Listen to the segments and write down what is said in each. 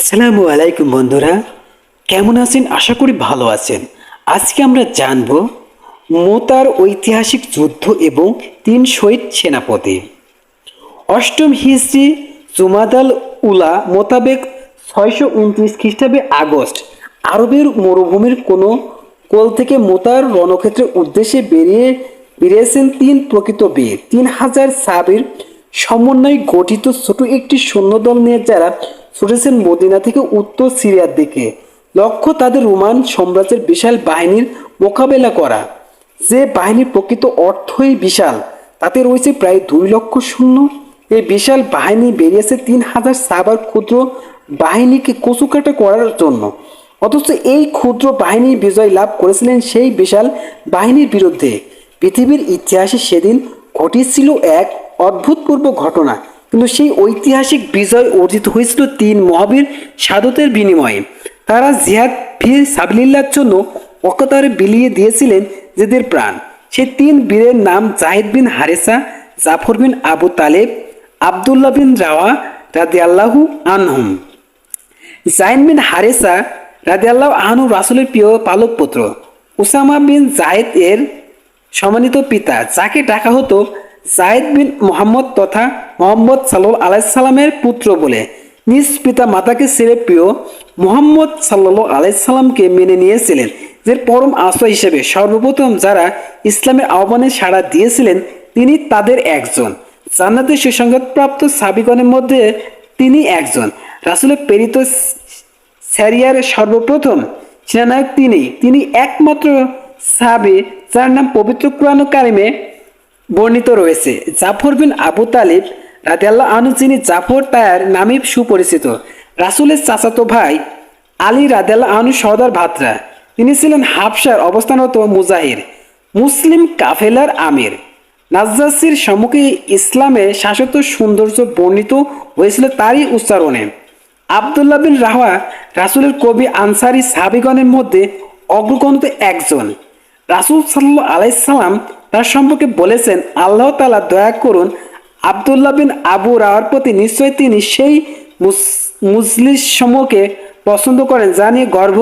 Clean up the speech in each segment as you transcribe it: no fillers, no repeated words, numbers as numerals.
আসসালামু আলাইকুম বন্ধুরা, কেমন আছেন? আশা করি ভালো আছেন। আজকে আমরা জানব মুতার ঐতিহাসিক যুদ্ধ এবং 3 শহীদ সেনাপতি। অষ্টম হিজরি জুমাদাল উলা মোতাবেক 629 খ্রিস্টাব্দে আগস্ট আরবের মরুভূমির কোনো কোল থেকে মুতার রণক্ষেত্রের উদ্দেশ্যে বেরিয়েছেন 3 প্রকৃত বীর। 3000 সাবির সমন্বয়ে গঠিত ছোট একটি সৈন্যদল নিয়ে যারা ছুটেছেন মদিনা থেকে উত্তর সিরিয়ার দিকে। লক্ষ্য তাদের রোমান সাম্রাজ্যের বিশাল বাহিনীর মোকাবেলা করা। যে বাহিনীর প্রকৃত অর্থই বিশাল, তাতে রয়েছে প্রায় 2 লক্ষ সৈন্য। এই বিশাল বাহিনী বেরিয়েছে 3000 সাবার ক্ষুদ্র বাহিনীকে কচুকাটা করার জন্য। অথচ এই ক্ষুদ্র বাহিনী বিজয় লাভ করেছিলেন সেই বিশাল বাহিনীর বিরুদ্ধে। পৃথিবীর ইতিহাসে সেদিন ঘটেছিল এক অভূতপূর্ব ঘটনা, কিন্তু সেই ঐতিহাসিক বিজয় অর্জিত হয়েছিল 3 মহাবীর শাহাদাতের বিনিময়ে। তারা জিহাদ ফি সাবিলিল্লাহর জন্য অকাতরে বিলিয়ে দিয়েছিলেন নিজেদের প্রাণ। সেই 3 বীরের নাম জাহিদ বিন হারেসা, জাফর বিন আবু তালেব, আবদুল্লাহ বিন রাওয়া রাদিয়াল্লাহু আনহুম। জাহিদ বিন হারেসা রাদিয়াল্লাহু আনহু রাসূলের প্রিয় পালক পুত্র। উসামা বিন জায়েদ এর সম্মানিত পিতা, যাকে ডাকা হতো জায়েদ বিন মুহাম্মদ তথা মুহাম্মদ সাল্লাল্লাহু আলাইহি সাল্লামের পুত্র বলে। নিজ পিতা মাতাকে ছেড়ে প্রিয় মুহাম্মদ সাল্লাল্লাহু আলাইহি সাল্লামকে মেনে নিয়েছিলেন যে পরম আশ্রয় হিসেবে। সর্বপ্রথম যারা ইসলামের আহ্বানে সাড়া দিয়েছিলেন, তিনি তাদের একজন। জান্নাতের সুসংবাদপ্রাপ্ত সাহাবীগণের মধ্যে তিনি একজন। রাসূলের প্রেরিত সারিয়ার সর্বপ্রথম সেনানায়ক তিনি একমাত্র সাহাবী যার নাম পবিত্র কুরআন কারিমে বর্ণিত রয়েছে। জাফর বিন আবু তালিব রাদিয়াল্লাহু আনহু, যিনি জাফর তায়ার নামে সুপরিচিত, রাসূলের চাচাতো ভাই আলী রাদিয়াল্লাহু আনহু সহোদর ভাতরা। তিনি ছিলেন হাবশার অবস্থানরত মুজাহির মুসলিম কাফেলার আমির। নাজ্জাসীর সম্মুখে ইসলামের শাশ্বত সৌন্দর্য বর্ণিত হয়েছিল তারই উচ্চারণে। আবদুল্লাহ বিন রাওয়া রাসূলের কবি আনসারী সাহাবীগণের মধ্যে অগ্রগণ্য একজন। রাসূল সাল্লাল্লাহু আলাইহি সাল্লাম তার সম্পর্কে বলেছেন, আল্লাহ তাআলা দয়া করুন আবদুল্লাহ বিন আবু রাওয়ার প্রতি, নিশ্চয় তিনি সেই মুজলিস সমূহকে পছন্দ করেন যা নিয়ে গর্ব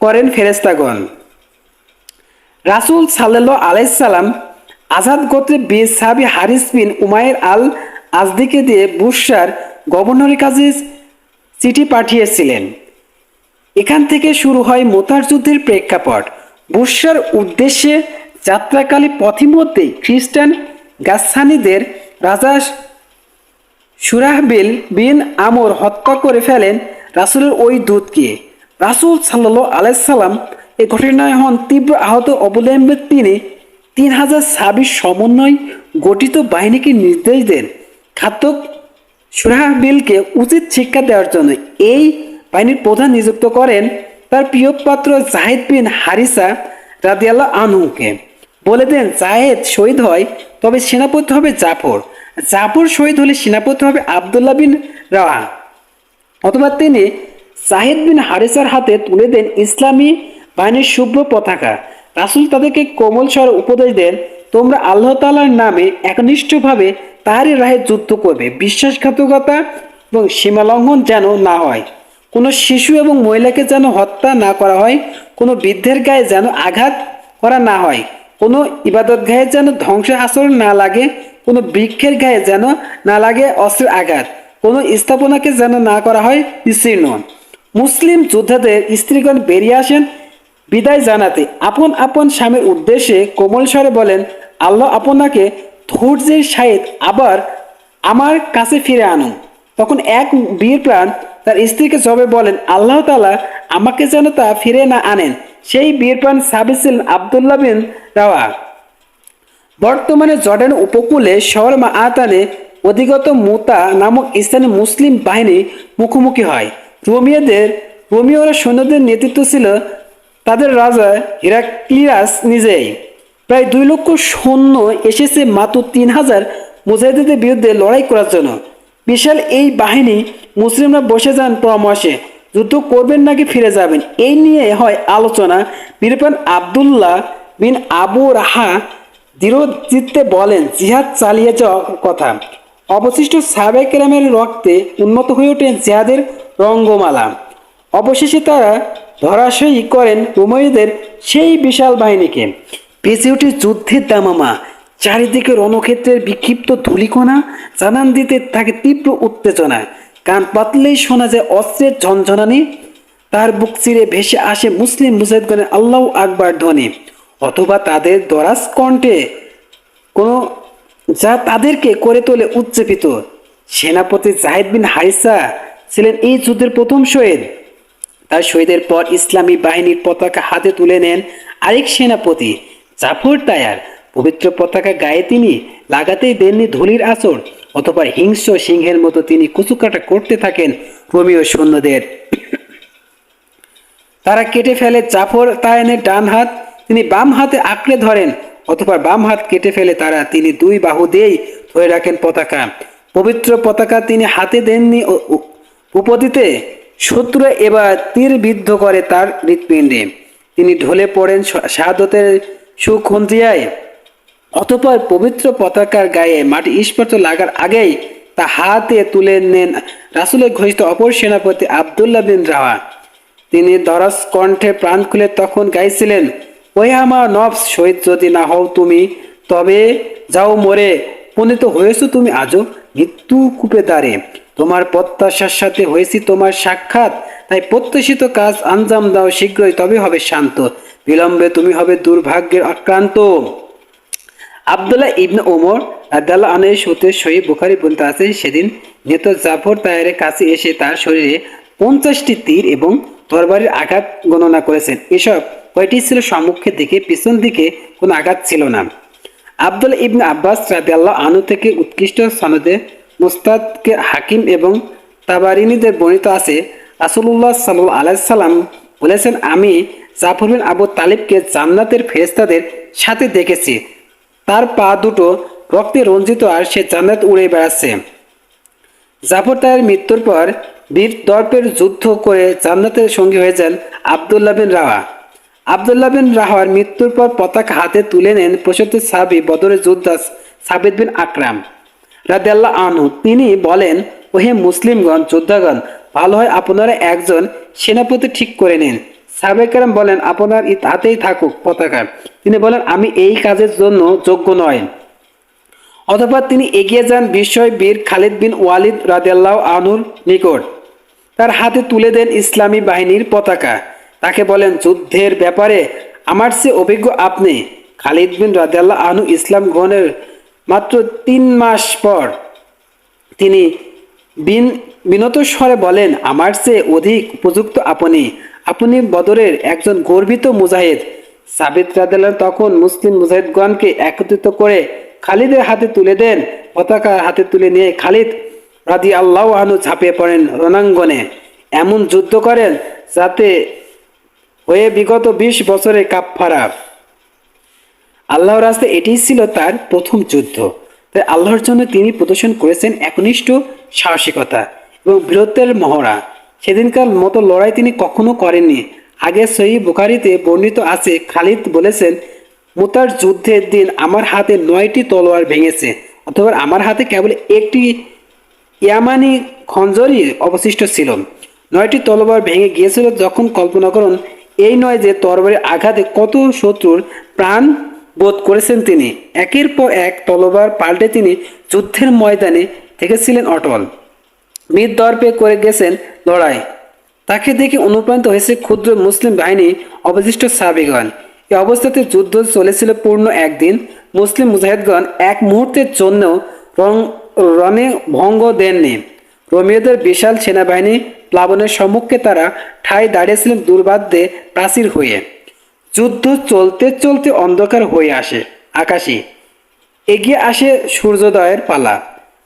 করেন ফেরেশতাগণ। রাসূল সাল্লাল্লাহু আলাইহি সাল্লাম আজাদ গোত্রের বীর সাহাবী হারিস বিন উমাইর আল আজদিকে দিয়ে বুশরার গভর্নরের কাছে চিঠি পাঠিয়েছিলেন। এখান থেকে শুরু হয় মুতার যুদ্ধের প্রেক্ষাপট। বুশরার উদ্দেশ্যে যাত্রাকালে পথিমধ্যে খ্রিস্টান গাসসানীদের রাজা সুরাহবিল বিন আমর হত্যা করে ফেলেন রাসূলের ওই দূতকে। রাসূল সাল্লাল্লাহু আলাইহি সাল্লাম এই ঘটনায় হন তীব্র আহত। অবলম্বে তিনি 3000 সাহাবীর সমন্বয় গঠিত বাহিনীকে নির্দেশ দেন ঘাতক সুরাহবিলকে উচিত শিক্ষা দেওয়ার জন্য। এই বাহিনীর প্রধান নিযুক্ত করেন তার প্রিয় পাত্র জাহিদ বিন হারিসা রাদিয়াল্লাহু আনহুকে। বলে দেন, জাহেদ শহীদ হয় তবে সেনাপতি হবে জাফর, জাফর শহীদ হলে সেনাপতি হবে আবদুল্লাহ বিন রাওয়া। অথবা তিনি জাহিদ বিন হারিসার হাতে তুলে দেন ইসলামী বাহিনীর শুভ্র পতাকা। রাসূল তাদেরকে কোমল স্বরে উপদেশ দেন, তোমরা আল্লাহ তাআলার নামে একনিষ্ঠভাবে তারই রাহে যুদ্ধ করবে। বিশ্বাসঘাতকতা এবং সীমালঙ্ঘন যেন না হয়। কোনো শিশু এবং মহিলাকে যেন হত্যা না করা হয়, কোনো বৃদ্ধের গায়ে যেন আঘাত করা না হয়, কোনো ইবাদত গায়ে যেন ধ্বংস আচরণ না লাগে, কোনো বৃক্ষের গায়ে যেন না লাগে অস্ত্রের আঘাত, কোনো স্থাপনাকে যেন না করা হয় বিচ্ছিন্ন। মুসলিম যোদ্ধাদের স্ত্রীগণ বেরিয়ে আসেন বিদায় জানাতে। আপন আপন স্বামীর উদ্দেশ্যে কোমল স্বরে বলেন, আল্লাহ আপনাকে ধৈর্যের সহিত আবার আমার কাছে ফিরে আনুন। তখন এক বীর প্রাণ তার স্ত্রীকে জবাবে বলেন, আল্লাহ তাআলা আমাকে যেন তা ফিরে না আনেন। সেই বীর প্রাণ সাহাবী ছিলেন আবদুল্লাহ বিন রাওয়া। বর্তমানে জর্ডান উপকূলে শহর মাআতানে অধিগত মুতা নামক স্থানে মুসলিম বাহিনী মুখোমুখি হয়। রোমীয়রা সৈন্যদের নেতৃত্ব ছিল তাদের রাজা হিরাক্লিয়াস নিজেই। প্রায় 2 লক্ষ সৈন্য এসেছে মাত্র 3000 মুজাহিদদের বিরুদ্ধে লড়াই করার জন্য। বিশাল এই বাহিনী মুসলিমরা বসে যান পরামর্শে, যুদ্ধ করবেন নাকি ফিরে যাবেন। এই নিয়ে হয় আলোচনা। বীরপ্রাণ আবদুল্লাহ বিন আবু রাহা দৃঢ় চিত্তে বলেন, জিহাদ চালিয়ে যাওয়ার কথা। অবশিষ্ট সাহাবায়ে কেরামের রক্তে উন্নত হয়ে ওঠে জিহাদের রঙ্গমালা। অবশেষে তারা ধরাশয়ী করেন উমাইয়াদের সেই বিশাল বাহিনীকে। বেঁচে ওঠে যুদ্ধের দামামা, চারিদিকে রণক্ষেত্রের বিক্ষিপ্ত ধূলিকণা জানান দিতে থাকে তীব্র উত্তেজনা। কান পাতলেই শোনা যায় অস্ত্রের ঝনঝনানি, তার বুক চিরে ভেসে আসে মুসলিম মুজাহিদগণের আল্লাহু আকবার ধ্বনি, অথবা তাদের দরাজ কণ্ঠে কোনো যা তাদেরকে করে তোলে উজ্জীবিত। সেনাপতি জাহিদ বিন হারিসা ছিলেন এই যুদ্ধের প্রথম শহীদ। তার শহীদের পর ইসলামী বাহিনীর পতাকা হাতে তুলে নেন আরেক সেনাপতি জাফর তায়ার। পবিত্র পতাকা গায়ে তিনি লাগাতেই দেননি ধুলির আঁচড়, অথবা হিংস্র সিংহের মতো তিনি কুচুকাটা করতে থাকেন রোমীয় সৈন্যদের। তারা কেটে ফেলে জাফর তায়ানের ডান হাত, তিনি বাম হাতে আঁকড়ে ধরেন, অথবা বাম হাত কেটে ফেলে তিনি দুই বাহু দিয়েই ধরে রাখেন পতাকা। পবিত্র পতাকা তিনি হাতে দেননি উপদিতে। শত্রু এবার তীর বিদ্ধ করে তার হৃৎপিণ্ডে, তিনি ঢলে পড়েন শাহাদতের সুখন্দিয়ায়। অতঃপর পবিত্র পতাকার গায়ে মাটি স্পর্শ লাগার আগেই তা হাতে তুলে নেন রাসূলের ঘোষিত অপর সেনাপতি আব্দুল্লাহ বিন রাওয়া। তিনি দরাজ কণ্ঠে প্রাণ খুলে তখন গাইছিলেন, ওহে আমার নফস, শহীদ যদি না হও তুমি, তবে যাও মরে, পুনিত হয়েছ তুমি আজও মৃত্যু কূপে দ্বারে। তোমার প্রত্যাশার সাথে হয়েছি তোমার সাক্ষাৎ, তাই প্রত্যাশিত কাজ আঞ্জাম দাও শীঘ্রই, তবে হবে শান্ত, বিলম্বে তুমি হবে দুর্ভাগ্যের আক্রান্ত। আব্দুল্লাহ ইবনে ওমর রাদিয়াল্লাহু আনহু সূত্রে সহিহ বুখারী বলতে আছে, সেদিন নিহত জাফর তায়ারের কাছে এসে তার শরীরে 50টি তীর এবং তরবারির আঘাত গণনা করেছেন। এসব কয়টি ছিল সম্মুখের দিকে, পিছন দিকে কোনো আঘাত ছিল না। আব্দুল্লাহ ইবনে আব্বাস রাদিয়াল্লাহু আনহু থেকে উৎকৃষ্ট সনদে মুস্তাদকে হাকিম এবং তাবারিনীদের বর্ণিত আছে, রাসূলুল্লাহ সাল্লাল্লাহু আলাইহি সাল্লাম বলেছেন, আমি জাফর বিন আবু তালিবকে জান্নাতের ফেরেশতাদের সাথে দেখেছি। তার পা দুটো রক্তে রঞ্জিত, আর সে জান্নাত উড়ে বেড়াচ্ছে। জাফর তায়ার মৃত্যুর পর বীর দর্পের যুদ্ধ করে জান্নাতের সঙ্গী হয়ে যান আব্দুল্লাহ বিন রাওয়া। আব্দুল্লাহ বিন রাওয়ার মৃত্যুর পর পতাকা হাতে তুলে নেন প্রসিদ্ধ সাহাবী বদরের যোদ্ধা সাবিত বিন আকরাম রাদিয়াল্লাহু আনহু। তিনি বলেন, ওহে মুসলিমগণ, যোদ্ধাগণ, ভালো হয় আপনারা একজন সেনাপতি ঠিক করে নিন। সাহাবায়ে কেরাম বলেন, আপনার হাতেই থাকুক পতাকা। তিনি বলেন, আমি এই কাজের জন্য যোগ্য নয়। অতঃপর তিনি এগিয়ে যান বিস্ময় বীর খালিদ বিন ওয়ালিদ রাদিয়াল্লাহু আনহুর নিকট, তার হাতে তুলে দেন ইসলামী বাহিনীর পতাকা। তাকে বলেন, যুদ্ধের ব্যাপারে আমার চেয়ে অভিজ্ঞ আপনি। খালিদ বিন রাদিয়াল্লাহু আনহু ইসলাম গ্রহণের মাত্র 3 মাস পর তিনি বিনত স্বরে বলেন, আমার চেয়ে অধিক উপযুক্ত আপনি, আপনি বদরের একজন গর্বিত মুজাহিদ। সাবিত রাদিয়াল্লাহু তখন মুসলিম মুজাহিদগণকে একত্রিত করে খালিদের হাতে তুলে দেন। পতাকা হাতে তুলে নিয়ে খালিদ রাদিয়াল্লাহু আনহু ঝাঁপিয়ে পড়েন রণাঙ্গনে। এমন যুদ্ধ করেন যাতে হয়ে বিগত 20 বছরের কাফফারা। আল্লাহর রাস্তায় এটিই ছিল তার প্রথম যুদ্ধ। তাই আল্লাহর জন্য তিনি প্রদর্শন করেছেন একনিষ্ঠ সাহসিকতা এবং বীরত্বের মহড়া। সেদিনকার মতো লড়াই তিনি কখনো করেননি। আগে সহিহ বুখারীতে বর্ণিত আছে, খালিদ বলেছেন, মুতার যুদ্ধের দিন আমার হাতে 9টি তলোয়ার ভেঙেছে, অথবা আমার হাতে কেবল একটি ইয়ামানি খঞ্জরই অবশিষ্ট ছিল। 9টি তলোয়ার ভেঙে গিয়েছিল। যখন কল্পনা করুন, এই নয় যে তরবারির আঘাতে কত শত্রুর প্রাণ বোধ করেছেন তিনি। একের পর এক তলোয়ার পাল্টে তিনি যুদ্ধের ময়দানে থেকেছিলেন অটল, বীর দর্পে করে গেছেন লড়াই। তাকে দেখে অনুপ্রাণিত হয়েছে ক্ষুদ্র মুসলিম বাহিনী অবশিষ্ট সাহাবীগণ। এই অবস্থাতে যুদ্ধ চলেছিল পূর্ণ একদিন। মুসলিম মুজাহিদগণ এক মুহূর্তের জন্য রণে ভঙ্গ দেননি। রোমীয়দের বিশাল সেনাবাহিনী প্লাবনের সম্মুখে তারা ঠাই দাঁড়িয়েছিলেন দুর্বাদ্যে প্রাচীর হয়ে। যুদ্ধ চলতে চলতে অন্ধকার হয়ে আসে আকাশে, এগিয়ে আসে সূর্যোদয়ের পালা।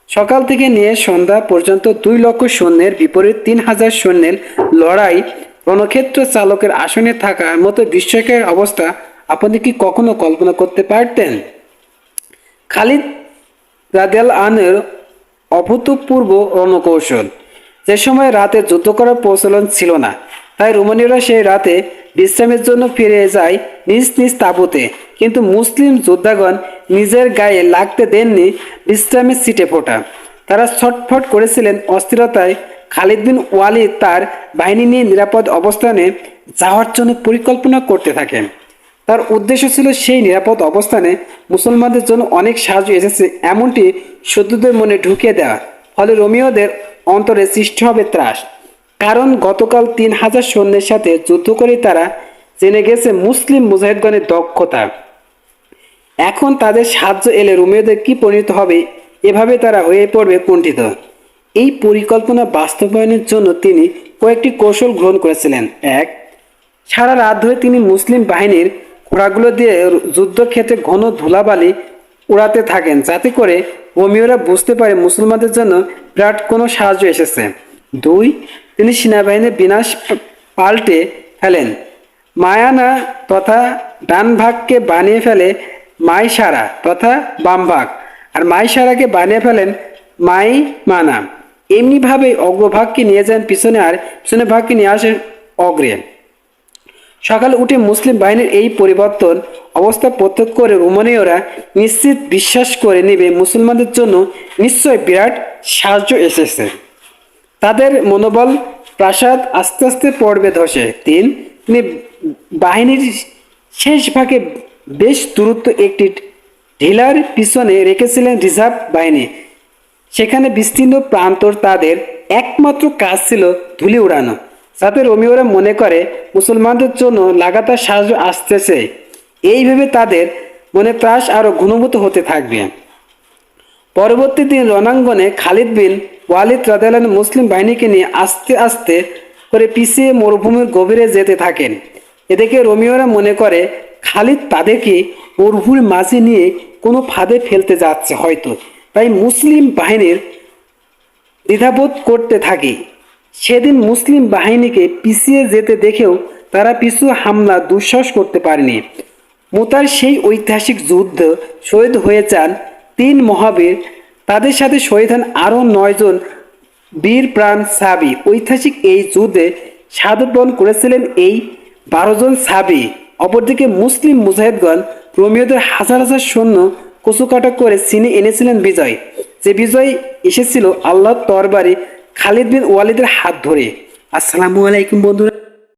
সকাল থেকে নিয়ে সন্ধ্যা পর্যন্ত 2 লক্ষ সৈন্যের বিপরীত 3000 সৈন্যের লড়াই। রণক্ষেত্র চালকের আসনে থাকার মতো বিস্ময়কর অবস্থা আপনি কি কখনো কল্পনা করতে পারতেন? খালিদ রাদিয়াল্লাহু আনহুর অভূতপূর্ব রণকৌশল। যে সময় রাতে যুদ্ধ করার প্রচলন ছিল না, তাই রোমানীয়রা সেই রাতে বিশ্রামের জন্য ফিরে যায় নিজ নিজ তাঁবুতে। কিন্তু মুসলিম যোদ্ধাগণ নিজের গায়ে লাগতে দেননি বিশ্রামের ছিটে ফোঁটা। তারা ছটফট করেছিলেন অস্থিরতায়, খালিদ বিন ওয়ালিদ তার বাহিনী নিয়ে নিরাপদ অবস্থানে যাওয়ার জন্য পরিকল্পনা করতে থাকেন। তার উদ্দেশ্য ছিল সেই নিরাপদ অবস্থানে মুসলমানদের জন্য অনেক সাহায্য এসেছে এমনটি শত্রুদের মনে ঢুকিয়ে দেওয়া, ফলে রোমীয়দের অন্তরে সৃষ্টি হবে ত্রাস। কারণ গতকাল 3000 সৈন্যের সাথে যুদ্ধ করে তারা জেনে গেছে মুসলিম মুজাহিদগণের দক্ষতা। এখন তাদের সাহায্য এলে রোমীয়দের কি পরিণত হবে, এভাবে তারা হয়ে পড়বে কুণ্ঠিত। এই পরিকল্পনা বাস্তবায়নের জন্য তিনি কয়েকটি কৌশল গ্রহণ করেছিলেন। এক, সারা রাত ধরে তিনি মুসলিম বাহিনীর ঘোড়াগুলো দিয়ে যুদ্ধক্ষেত্রে ঘন ধুলাবালি উড়াতে থাকেন, যাতে করে রোমীয়রা বুঝতে পারে মুসলমানদের জন্য বিরাট কোনো সাহায্য এসেছে। দুই, তিনি সেনাবাহিনীর বিনাশ পাল্টে ফেলেন, মায়ানা তথা ডান ভাগকে বানিয়ে ফেলে মাইসারা তথা বাম ভাগ, আর মাইসারাকে বানিয়ে ফেলেন মাইমানা। এমনিভাবে অগ্রভাগকে নিয়ে যান পিছনে, আর পিছনের ভাগকে নিয়ে আসেন অগ্রে। সকালে উঠে মুসলিম বাহিনীর এই পরিবর্তন অবস্থা প্রত্যক্ষ করে রোমানীয়রা নিশ্চিত বিশ্বাস করে নেবে মুসলমানদের জন্য নিশ্চয় বিরাট সাহায্য এসেছে। তাদের মনোবল প্রাসাদ আস্তে আস্তে পড়বে ধসে। তিন, তিনি বাহিনীর শেষ ভাগে বেশ দূরত্ব একটি ঢিলার পিছনে রেখেছিলেন রিজার্ভ বাহিনী। সেখানে বিস্তীর্ণ প্রান্তর তাদের একমাত্র কাজ ছিল ধুলি উড়ানো, যাতে রোমীয়রা মনে করে মুসলমানদের জন্য লাগাতার সাহায্য আসতেছে। এইভাবে তাদের মনে ত্রাস আরও ঘনীভূত হতে থাকবে। পরবর্তী দিন রণাঙ্গনে খালিদ বিন ওয়ালিদ রাদিয়াল্লাহু আনহু মুসলিম বাহিনীকে নিয়ে আস্তে আস্তে করে পিছিয়ে মরুভূমির গভীরে যেতে থাকেন। এদিকে রোমীয়রা মনে করে খালিদ তাদেরকে মরুভূমির মাঝে নিয়ে কোনো ফাঁদে ফেলতে যাচ্ছে হয়তো, তাই মুসলিম বাহিনীর দ্বিধাবোধ করতে থাকে। সেদিন মুসলিম বাহিনীকে পিছিয়ে যেতে দেখেও তারা পিছু হামলা দুঃসাহস করতে পারেনি। মুতার সেই ঐতিহাসিক যুদ্ধ শহীদ হয়ে যান 3 মহাবীর, তাদের সাথে শহীদ হন আরও 9 জন বীর প্রাণ সাহাবী। ঐতিহাসিক এই যুদ্ধে শাহাদাত বরণ করেছিলেন এই 12 জন সাহাবী। অপরদিকে মুসলিম মুজাহিদগণ রোমীয়দের হাজার হাজার সৈন্য কচুকাটা করে ছিনে এনেছিলেন বিজয়, যে বিজয় এসেছিল আল্লাহর তরবারি খালিদ বিন ওয়ালিদের হাত ধরে। আসসালামু আলাইকুম বন্ধুরা।